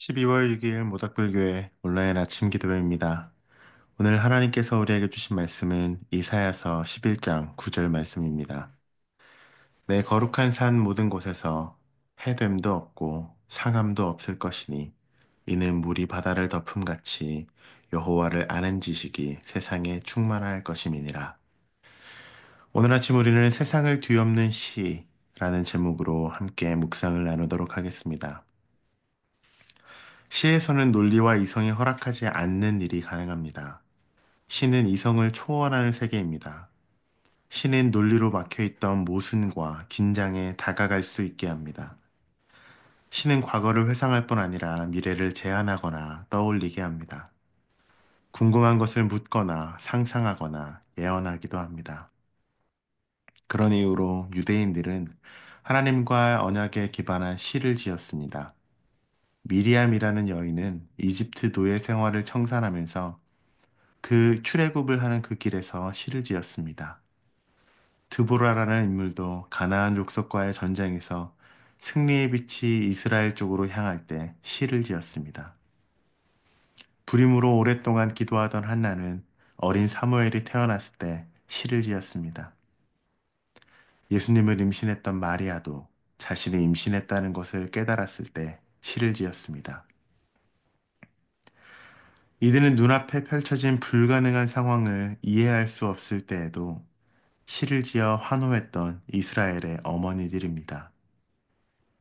12월 6일 모닥불교회 온라인 아침 기도회입니다. 오늘 하나님께서 우리에게 주신 말씀은 이사야서 11장 9절 말씀입니다. 내 거룩한 산 모든 곳에서 해됨도 없고 상함도 없을 것이니 이는 물이 바다를 덮음같이 여호와를 아는 지식이 세상에 충만할 것임이니라. 오늘 아침 우리는 세상을 뒤엎는 시라는 제목으로 함께 묵상을 나누도록 하겠습니다. 시에서는 논리와 이성이 허락하지 않는 일이 가능합니다. 시는 이성을 초월하는 세계입니다. 시는 논리로 막혀있던 모순과 긴장에 다가갈 수 있게 합니다. 시는 과거를 회상할 뿐 아니라 미래를 제안하거나 떠올리게 합니다. 궁금한 것을 묻거나 상상하거나 예언하기도 합니다. 그런 이유로 유대인들은 하나님과 언약에 기반한 시를 지었습니다. 미리암이라는 여인은 이집트 노예 생활을 청산하면서 그 출애굽을 하는 그 길에서 시를 지었습니다. 드보라라는 인물도 가나안 족속과의 전쟁에서 승리의 빛이 이스라엘 쪽으로 향할 때 시를 지었습니다. 불임으로 오랫동안 기도하던 한나는 어린 사무엘이 태어났을 때 시를 지었습니다. 예수님을 임신했던 마리아도 자신이 임신했다는 것을 깨달았을 때 시를 지었습니다. 이들은 눈앞에 펼쳐진 불가능한 상황을 이해할 수 없을 때에도 시를 지어 환호했던 이스라엘의 어머니들입니다.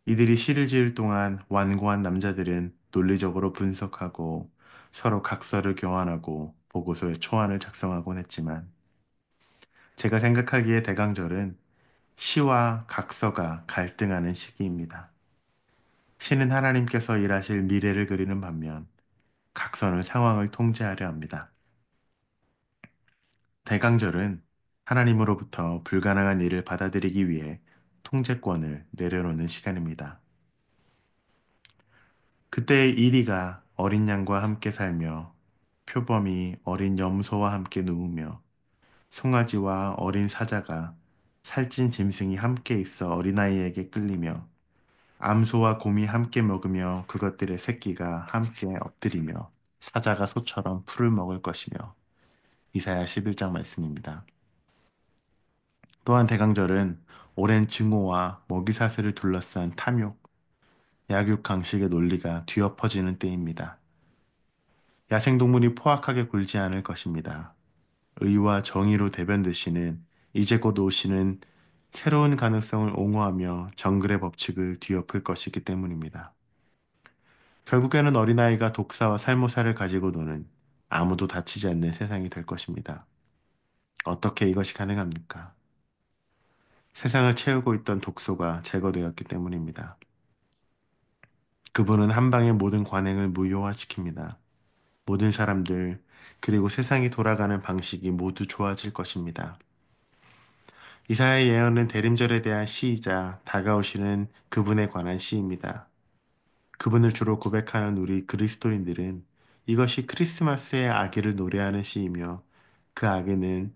이들이 시를 지을 동안 완고한 남자들은 논리적으로 분석하고 서로 각서를 교환하고 보고서의 초안을 작성하곤 했지만 제가 생각하기에 대강절은 시와 각서가 갈등하는 시기입니다. 시는 하나님께서 일하실 미래를 그리는 반면 각서는 상황을 통제하려 합니다. 대강절은 하나님으로부터 불가능한 일을 받아들이기 위해 통제권을 내려놓는 시간입니다. 그때 이리가 어린 양과 함께 살며 표범이 어린 염소와 함께 누우며 송아지와 어린 사자가 살찐 짐승이 함께 있어 어린아이에게 끌리며 암소와 곰이 함께 먹으며 그것들의 새끼가 함께 엎드리며 사자가 소처럼 풀을 먹을 것이며 이사야 11장 말씀입니다. 또한 대강절은 오랜 증오와 먹이사슬을 둘러싼 탐욕, 약육강식의 논리가 뒤엎어지는 때입니다. 야생동물이 포악하게 굴지 않을 것입니다. 의와 정의로 대변되시는 이제 곧 오시는 새로운 가능성을 옹호하며 정글의 법칙을 뒤엎을 것이기 때문입니다. 결국에는 어린아이가 독사와 살모사를 가지고 노는 아무도 다치지 않는 세상이 될 것입니다. 어떻게 이것이 가능합니까? 세상을 채우고 있던 독소가 제거되었기 때문입니다. 그분은 한 방에 모든 관행을 무효화시킵니다. 모든 사람들, 그리고 세상이 돌아가는 방식이 모두 좋아질 것입니다. 이사야의 예언은 대림절에 대한 시이자 다가오시는 그분에 관한 시입니다. 그분을 주로 고백하는 우리 그리스도인들은 이것이 크리스마스의 아기를 노래하는 시이며 그 아기는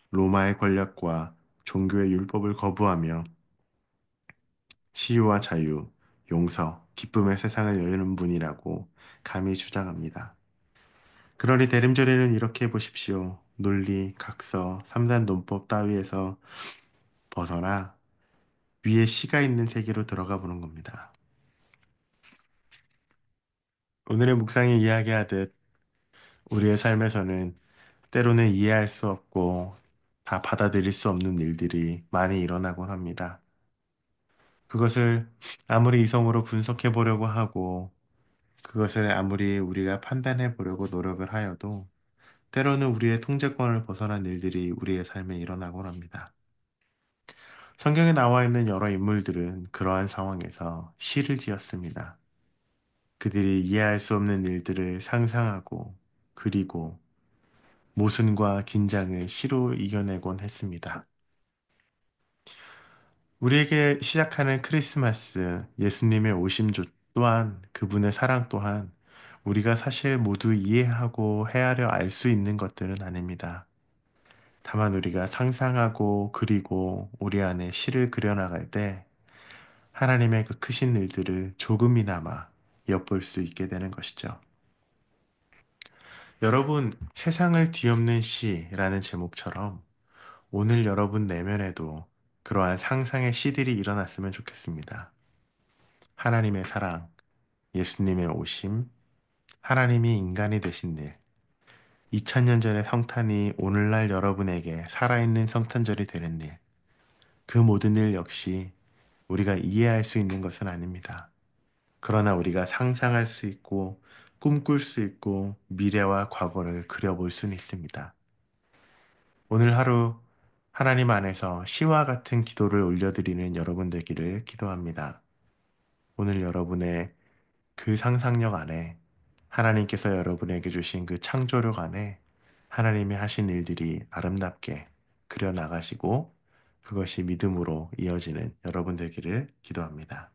로마의 권력과 종교의 율법을 거부하며 치유와 자유, 용서, 기쁨의 세상을 여는 분이라고 감히 주장합니다. 그러니 대림절에는 이렇게 해보십시오. 논리, 각서, 3단 논법 따위에서 벗어나 위에 시가 있는 세계로 들어가 보는 겁니다. 오늘의 묵상이 이야기하듯 우리의 삶에서는 때로는 이해할 수 없고 다 받아들일 수 없는 일들이 많이 일어나곤 합니다. 그것을 아무리 이성으로 분석해 보려고 하고 그것을 아무리 우리가 판단해 보려고 노력을 하여도 때로는 우리의 통제권을 벗어난 일들이 우리의 삶에 일어나곤 합니다. 성경에 나와 있는 여러 인물들은 그러한 상황에서 시를 지었습니다. 그들이 이해할 수 없는 일들을 상상하고 그리고 모순과 긴장을 시로 이겨내곤 했습니다. 우리에게 시작하는 크리스마스, 예수님의 또한 그분의 사랑 또한 우리가 사실 모두 이해하고 헤아려 알 수 있는 것들은 아닙니다. 다만 우리가 상상하고 그리고 우리 안에 시를 그려나갈 때 하나님의 그 크신 일들을 조금이나마 엿볼 수 있게 되는 것이죠. 여러분, 세상을 뒤엎는 시라는 제목처럼 오늘 여러분 내면에도 그러한 상상의 시들이 일어났으면 좋겠습니다. 하나님의 사랑, 예수님의 오심, 하나님이 인간이 되신 일, 2000년 전의 성탄이 오늘날 여러분에게 살아있는 성탄절이 되는 일, 그 모든 일 역시 우리가 이해할 수 있는 것은 아닙니다. 그러나 우리가 상상할 수 있고 꿈꿀 수 있고 미래와 과거를 그려볼 수는 있습니다. 오늘 하루 하나님 안에서 시와 같은 기도를 올려드리는 여러분 되기를 기도합니다. 오늘 여러분의 그 상상력 안에 하나님께서 여러분에게 주신 그 창조력 안에 하나님이 하신 일들이 아름답게 그려 나가시고 그것이 믿음으로 이어지는 여러분 되기를 기도합니다.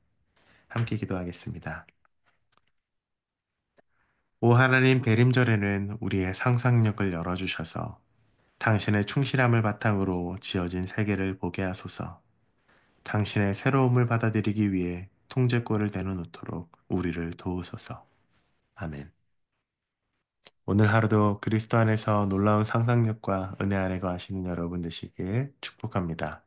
함께 기도하겠습니다. 오 하나님 대림절에는 우리의 상상력을 열어주셔서 당신의 충실함을 바탕으로 지어진 세계를 보게 하소서. 당신의 새로움을 받아들이기 위해 통제권을 내려놓도록 우리를 도우소서. 아멘. 오늘 하루도 그리스도 안에서 놀라운 상상력과 은혜 안에 거하시는 여러분 되시길 축복합니다.